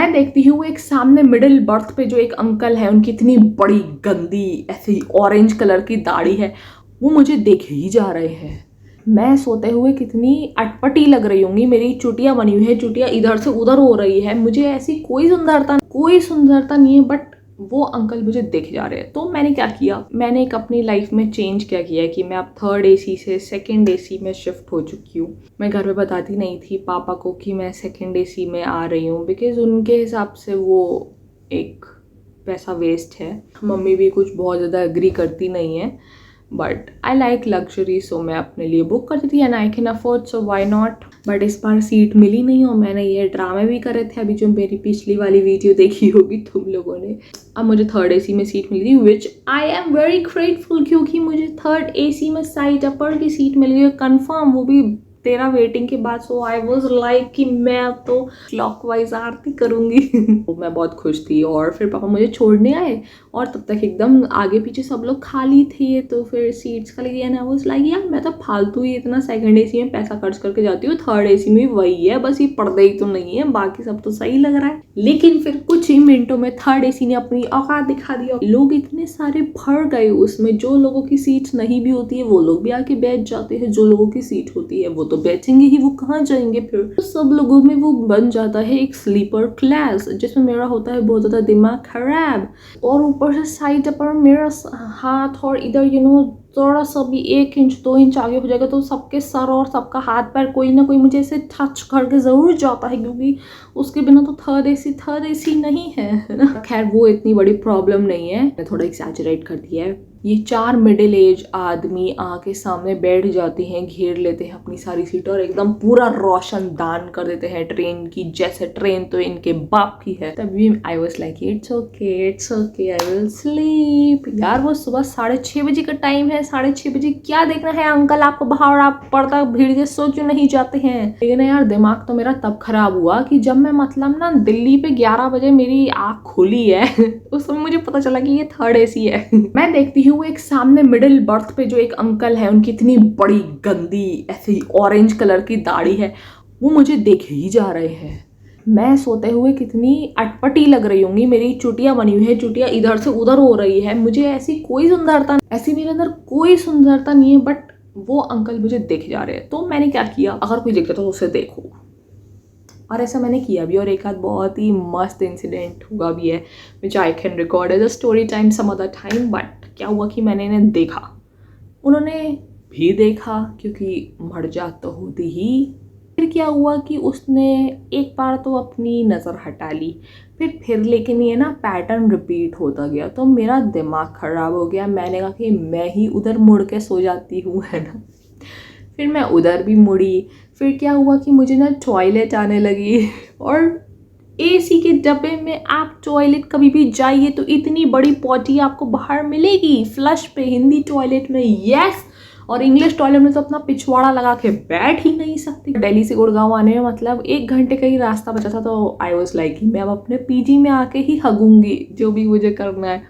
मैं देखती हूँ एक सामने मिडिल बर्थ पे जो एक अंकल है, उनकी इतनी बड़ी गंदी ऐसी ऑरेंज कलर की दाढ़ी है, वो मुझे देखे ही जा रहे हैं। मैं सोते हुए कितनी अटपटी लग रही होंगी, मेरी चुटिया बनी हुई है, चुटिया इधर से उधर हो रही है, मुझे ऐसी कोई सुंदरता नहीं है, बट वो अंकल मुझे देखे जा रहे हैं। तो मैंने क्या किया, मैंने एक अपनी लाइफ में चेंज क्या किया है कि मैं अब 3rd AC से 2nd AC में शिफ्ट हो चुकी हूँ। मैं घर में बताती नहीं थी पापा को कि मैं 2nd AC में आ रही हूँ, बिकॉज उनके हिसाब से वो एक पैसा वेस्ट है। मम्मी भी कुछ बहुत ज़्यादा एग्री करती नहीं है, बट आई लाइक लग्जरी, सो मैं अपने लिए बुक करती थी and I can afford, so why not. But इस बार सीट मिली नहीं और मैंने ये ड्रामे भी करे थे। अभी जो मेरी पिछली वाली वीडियो देखी होगी तुम लोगों ने, अब मुझे 3rd AC में सीट मिली थी, विच आई एम वेरी ग्रेटफुल, क्योंकि मुझे 3rd AC में साइड अपर की सीट मिल गई कन्फर्म, वो भी तेरा वेटिंग के बाद। सो आई वॉज लाइक कि मैं अब तो क्लॉकवाइज आरती करूंगी। तो मैं बहुत खुश थी और फिर पापा मुझे छोड़ने आए और तब तक एकदम आगे पीछे सब लोग खाली थे, तो फिर सीट्स खाली थी एंड आई वाज लाइक यार मैं तो फालतू ही इतना 2nd AC में पैसा खर्च करके जाती हूँ, 3rd AC में वही है, बस ये पर्दे ही तो नहीं है, बाकी सब तो सही लग रहा है। लेकिन फिर कुछ ही मिनटों में 3rd AC ने अपनी औकात दिखा दिया। लोग इतने सारे भर गए उसमें, जो लोगों की सीट्स नहीं भी होती है वो लोग भी आके बैठ जाते हैं, जो लोगों की सीट होती है वो तो बैठेंगे ही, वो कहाँ जाएंगे फिर। तो सब लोगों में वो बन जाता है एक स्लीपर क्लास, जिसमें मेरा होता है बहुत ज़्यादा दिमाग खराब, और ऊपर से साइड पर मेरा हाथ और इधर थोड़ा सा भी 1 इंच 2 इंच आगे हो जाएगा तो सबके सर और सबका हाथ पैर कोई ना कोई मुझे ऐसे टच करके ज़रूर जाता है, क्योंकि उसके बिना तो 3rd AC नहीं है ना। खैर वो इतनी बड़ी प्रॉब्लम नहीं है, मैं थोड़ा एक्सैजरेट कर दिया है। ये 4 मिडिल एज आदमी आके सामने बैठ जाते हैं, घेर लेते हैं अपनी सारी सीट और एकदम पूरा रोशन दान कर देते हैं ट्रेन की, जैसे ट्रेन तो इनके बाप की है। तभी आई was like it's okay I will sleep. यार वो सुबह 6:30 बजे का टाइम है, 6:30 बजे क्या देखना है अंकल आपको बाहर, आप पर्दा भीड़ के सो क्यों नहीं जाते हैं। लेकिन यार दिमाग तो मेरा तब खराब हुआ कि जब मैं मतलब ना दिल्ली पे 11 बजे मेरी आँख खुली है उस समय मुझे पता चला कि ये 3rd AC है। मैं देखती हूँ एक सामने मिडिल बर्थ पे जो एक अंकल है, उनकी इतनी बड़ी गंदी ऐसी ऑरेंज कलर की दाढ़ी है, वो मुझे देखे ही जा रहे हैं। मैं सोते हुए कितनी अटपटी लग रही होंगी, मेरी चुटिया बनी हुई है, चुटिया इधर से उधर हो रही है, मुझे ऐसी मेरे अंदर कोई सुंदरता नहीं है, बट वो अंकल मुझे देखे जा रहे हैं। तो मैंने क्या किया, अगर कोई देखता तो उसे देखो, और ऐसा मैंने किया भी, और एक आध बहुत ही मस्त इंसिडेंट हुआ भी है which I can record as a story time some other time. But क्या हुआ कि मैंने इन्हें देखा, उन्होंने भी देखा, क्योंकि मर्जात तो होती ही। फिर क्या हुआ कि उसने एक बार तो अपनी नज़र हटा ली, फिर लेकिन ये ना पैटर्न रिपीट होता गया, तो मेरा दिमाग खराब हो गया। मैंने कहा कि मैं ही उधर मुड़ के सो जाती हूँ, है ना। फिर मैं उधर भी मुड़ी। फिर क्या हुआ कि मुझे ना टॉयलेट आने लगी, और AC के डब्बे में आप टॉयलेट कभी भी जाइए तो इतनी बड़ी पॉटी आपको बाहर मिलेगी, फ्लश पे, हिंदी टॉयलेट में यस, और इंग्लिश टॉयलेट में तो अपना पिछवाड़ा लगा के बैठ ही नहीं सकती। दिल्ली से गुड़गांव आने में मतलब 1 घंटे का ही रास्ता बचा था, तो आई वाज लाइक मैं अब अपने PG में आके ही हगूंगी, जो भी मुझे करना है।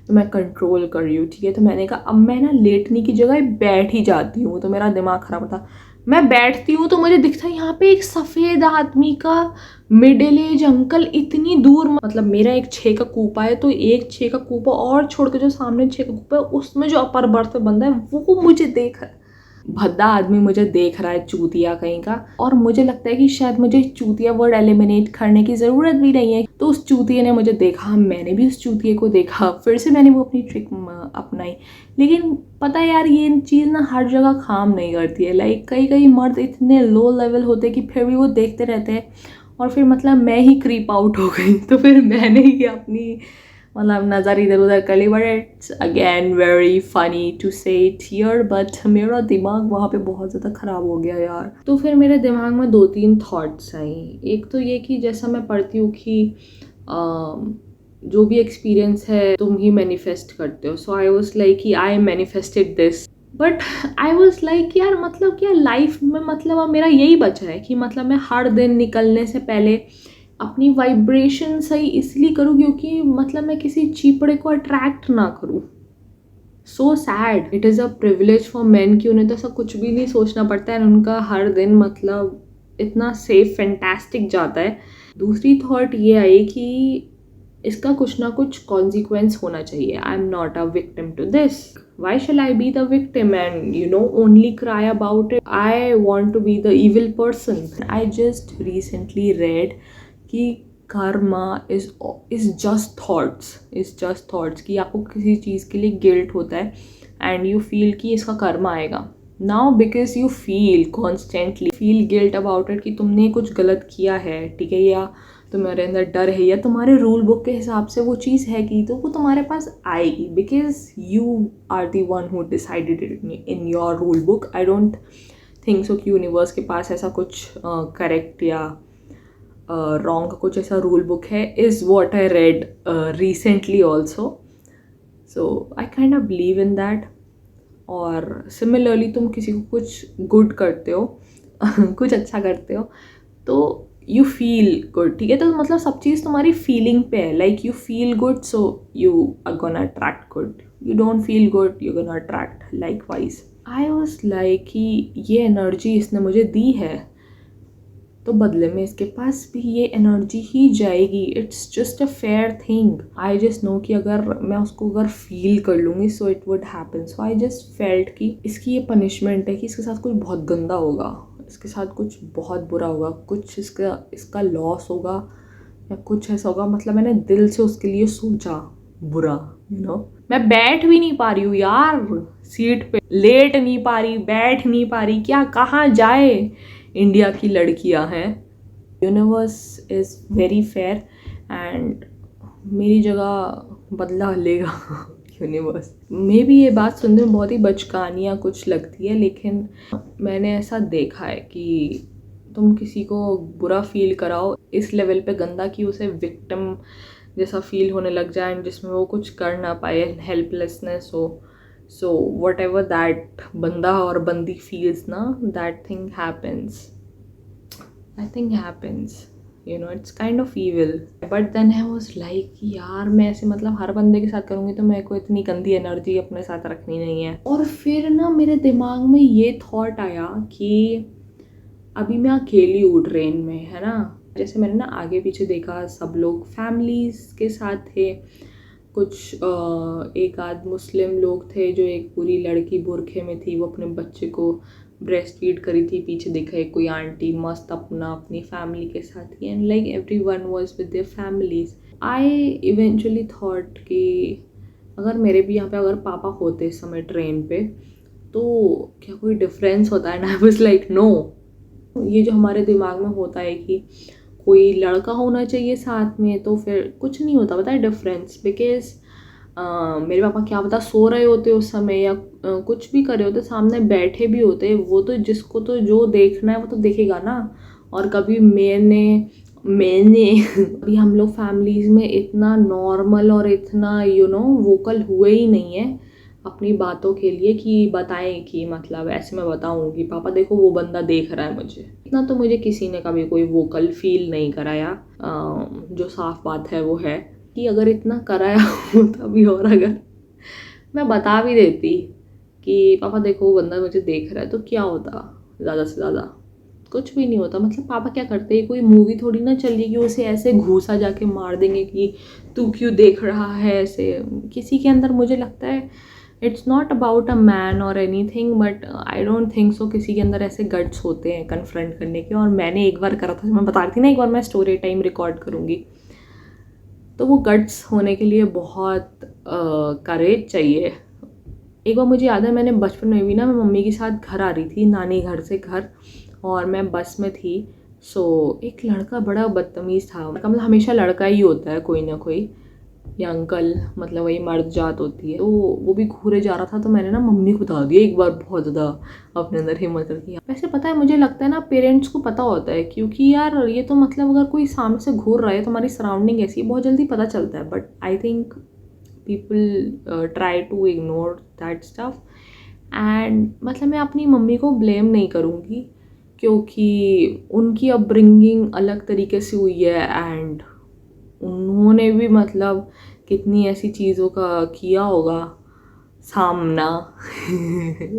तो मैं कंट्रोल कर रही हूँ, ठीक है। तो मैंने कहा अब मैं ना लेटने की जगह बैठ ही जाती हूँ, तो मेरा दिमाग खराब था। मैं बैठती हूँ तो मुझे दिखता है यहाँ पे एक सफ़ेद आदमी का मिडिल एज अंकल इतनी दूर, मतलब मेरा एक 6 का कूपा है, तो एक 6 का कूपा और छोड़ के जो सामने 6 का कूपा है उसमें जो अपर बर्थ में बंदा है वो मुझे देख रहा है। भद्दा आदमी मुझे देख रहा है, चूतिया कहीं का, और मुझे लगता है कि शायद मुझे चूतिया वर्ड एलिमिनेट करने की ज़रूरत भी नहीं है। तो उस चूतिया ने मुझे देखा, मैंने भी उस चूतिया को देखा, फिर से मैंने वो अपनी ट्रिक अपनाई। लेकिन पता है यार ये चीज़ ना हर जगह काम नहीं करती है। लाइक कई मर्द इतने लो लेवल होते हैं कि फिर भी वो देखते रहते हैं, और फिर मतलब मैं ही क्रीप आउट हो गई, तो फिर मैंने ही अपनी मतलब नज़र इधर उधर कर ली। But it's again very funny to say it here, but मेरा दिमाग वहाँ पे बहुत ज़्यादा ख़राब हो गया यार। तो फिर मेरे दिमाग में 2-3 थॉट्स आई। एक तो ये कि जैसा मैं पढ़ती हूँ कि जो भी एक्सपीरियंस है तुम ही मैनिफेस्ट करते हो, सो आई वाज लाइक कि आई manifested this. But I was like यार मतलब क्या लाइफ में मतलब अब मेरा यही बचा है कि मतलब मैं हर दिन निकलने से पहले अपनी वाइब्रेशन सही इसलिए करूँ क्योंकि मतलब मैं किसी चीपड़े को अट्रैक्ट ना करूँ। So sad, it is a privilege for man कि उन्हें तो ऐसा कुछ भी नहीं सोचना पड़ता है, उनका हर दिन मतलब इतना सेफ फैंटास्टिक जाता है। दूसरी थॉट ये आई कि इसका कुछ ना कुछ कॉन्सिक्वेंस होना चाहिए. I am not a victim to this. Why shall I be the victim and only cry about it? I want to be the evil person. I just recently read कि karma is just thoughts कि आपको किसी चीज़ के लिए guilt होता है and you feel कि इसका कर्मा आएगा. Now because you constantly feel guilt about it कि तुमने कुछ गलत किया है, ठीक है, या तुम्हारे अंदर डर है या तुम्हारे रूल बुक के हिसाब से वो चीज़ है कि तो वो तुम्हारे पास आएगी because you are the one who decided it in your rule book. I don't think so कि यूनिवर्स के पास ऐसा कुछ करेक्ट या रॉन्ग कुछ ऐसा रूल बुक है, is what I read recently also. So I kind of believe in that. और similarly तुम किसी को कुछ गुड करते हो कुछ अच्छा करते हो तो यू फील गुड, ठीक है, तो मतलब सब चीज़ तुम्हारी फीलिंग पे है. Like you feel good so you are gonna attract good, you don't feel good you gonna attract likewise. I was like कि ये एनर्जी इसने मुझे दी है तो बदले में इसके पास भी ये एनर्जी ही जाएगी. It's just a fair thing. I just know कि अगर मैं उसको अगर फील कर लूँगी so it would happen. So I just felt कि इसकी ये पनिशमेंट है कि इसके साथ कुछ बहुत गंदा होगा, इसके साथ कुछ बहुत बुरा होगा, कुछ इसका लॉस होगा या कुछ ऐसा होगा. मतलब मैंने दिल से उसके लिए सोचा बुरा. मैं बैठ भी नहीं पा रही हूँ यार सीट पे, लेट नहीं पा रही, बैठ नहीं पा रही, क्या कहाँ जाए. इंडिया की लड़कियां हैं. Universe is very fair and मेरी जगह बदला लेगा यूनिवर्स. मे बी ये बात सुनने में बहुत ही बचकानियाँ कुछ लगती है लेकिन मैंने ऐसा देखा है कि तुम किसी को बुरा फील कराओ इस लेवल पे गंदा कि उसे विक्टिम जैसा फील होने लग जाए एंड जिसमें वो कुछ कर ना पाए, हेल्पलेसनेस हो. सो वट एवर दैट बंदा और बंदी फील्स ना, that thing happens. I think happens, it's kind of evil. But then I was like यार मैं ऐसे मतलब हर बंदे के साथ करूँगी तो मेरे को इतनी गंदी एनर्जी अपने साथ रखनी नहीं है. और फिर ना मेरे दिमाग में ये थॉट आया कि अभी मैं अकेली हूँ ट्रेन में, है ना. जैसे मैंने ना आगे पीछे देखा सब लोग फैमिलीज के साथ थे, कुछ एक आध मुस्लिम लोग थे जो एक पूरी लड़की बुरखे में थी, वो अपने बच्चे को ब्रेस्ट फीड करी थी. पीछे देखा एक कोई आंटी मस्त अपनी फैमिली के साथ ही and like everyone was with their families. I eventually thought कि अगर मेरे भी यहाँ पे अगर पापा होते इस समय ट्रेन पे तो क्या कोई डिफरेंस होता है. And I was like no. ये जो हमारे दिमाग में होता है कि कोई लड़का होना चाहिए साथ में तो फिर कुछ नहीं होता, पता है डिफरेंस. बिकॉज मेरे पापा क्या पता सो रहे होते उस समय या कुछ भी कर रहे होते, सामने बैठे भी होते, वो तो जिसको तो जो देखना है वो तो देखेगा ना. और कभी मैंने अभी हम लोग फैमिलीज में इतना नॉर्मल और इतना वोकल हुए ही नहीं है अपनी बातों के लिए कि बताएं कि मतलब ऐसे मैं बताऊं कि पापा देखो वो बंदा देख रहा है मुझे. इतना तो मुझे किसी ने कभी कोई वोकल फील नहीं कराया. जो साफ बात है वो है कि अगर इतना कराया होता भी और अगर मैं बता भी देती कि पापा देखो वो बंदा मुझे देख रहा है तो क्या होता, ज़्यादा से ज़्यादा कुछ भी नहीं होता. मतलब पापा क्या करते हैं, कोई मूवी थोड़ी ना चल रही कि उसे ऐसे घूसा जाके मार देंगे कि तू क्यों देख रहा है ऐसे. किसी के अंदर मुझे लगता है it's not about a man और anything but I don't think so किसी के अंदर ऐसे गट्स होते हैं कन्फ्रंट करने के. और मैंने एक बार करा था, मैं बता रही थी ना एक बार मैं स्टोरी टाइम रिकॉर्ड करूँगी, तो वो गट्स होने के लिए बहुत करेज चाहिए. एक बार मुझे याद है मैंने बचपन में भी ना मैं मम्मी के साथ घर आ रही थी नानी घर से घर और मैं बस में थी. सो एक लड़का बड़ा बदतमीज़ था. मतलब हमेशा लड़का ही होता है कोई ना कोई, या अंकल, मतलब वही मर्द जात होती है. तो वो भी घूरे जा रहा था तो मैंने ना मम्मी को बता दिया एक बार, बहुत ज़्यादा अपने अंदर हिम्मत रखी. वैसे पता है मुझे लगता है ना पेरेंट्स को पता होता है क्योंकि यार ये तो मतलब अगर कोई सामने से घूर रहा है तो हमारी सराउंडिंग ऐसी बहुत जल्दी पता चलता है. But I think people try to ignore that stuff. And मतलब मैं अपनी मम्मी को ब्लेम नहीं करूँगी क्योंकि उनकी अपब्रिंगिंग अलग तरीके से हुई है एंड उन्होंने भी मतलब कितनी ऐसी चीज़ों का किया होगा सामना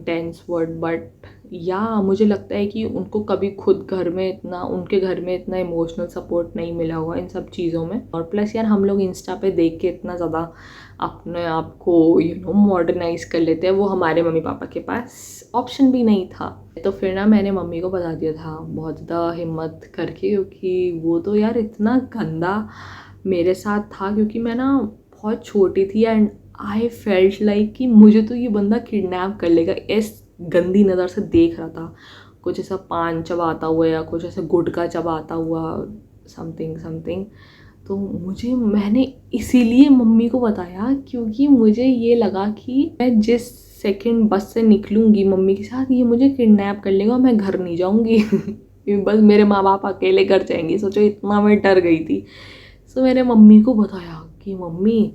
टेंस वर्ड. बट या मुझे लगता है कि उनको कभी खुद घर में इतना, उनके घर में इतना इमोशनल सपोर्ट नहीं मिला होगा इन सब चीज़ों में। और प्लस यार हम लोग इंस्टा पे देख के इतना ज़्यादा अपने आप को मॉडर्नाइज कर लेते हैं, वो हमारे मम्मी पापा के पास ऑप्शन भी नहीं था। तो फिर ना मैंने मम्मी को बता दिया था बहुत ज़्यादा हिम्मत करके, क्योंकि वो तो यार इतना गंदा मेरे साथ था, क्योंकि मैं ना बहुत छोटी थी एंड आई फेल्ट लाइक कि मुझे तो ये बंदा किडनैप कर लेगा। इस गंदी नज़र से देख रहा था, कुछ ऐसा पान चबाता हुआ या कुछ ऐसा गुटखा चबाता हुआ, समथिंग समथिंग। तो मैंने इसीलिए मम्मी को बताया, क्योंकि मुझे ये लगा कि मैं जिस सेकंड बस से निकलूँगी मम्मी के साथ, ये मुझे किडनैप कर लेगा, मैं घर नहीं जाऊँगी। बस मेरे माँ बाप अकेले घर जाएंगे। सोचो इतना मैं डर गई थी। सो मैंने मम्मी को बताया कि मम्मी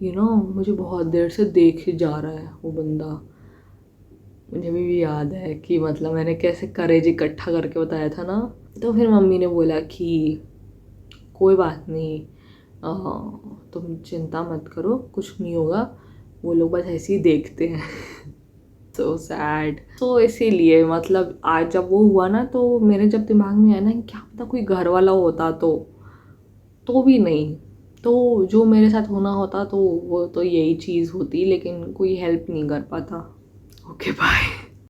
मुझे बहुत देर से देख जा रहा है वो बंदा। मुझे भी याद है कि मतलब मैंने कैसे करेज इकट्ठा करके बताया था ना। तो फिर मम्मी ने बोला कि कोई बात नहीं, तुम चिंता मत करो, कुछ नहीं होगा, वो लोग बस ऐसे ही देखते हैं। So sad. तो इसीलिए मतलब आज जब वो हुआ ना, तो मेरे जब दिमाग में आया ना, क्या पता कोई घर वाला होता तो भी नहीं, तो जो मेरे साथ होना होता तो वो तो यही चीज़ होती, लेकिन कोई हेल्प नहीं कर पाता। Okay bye.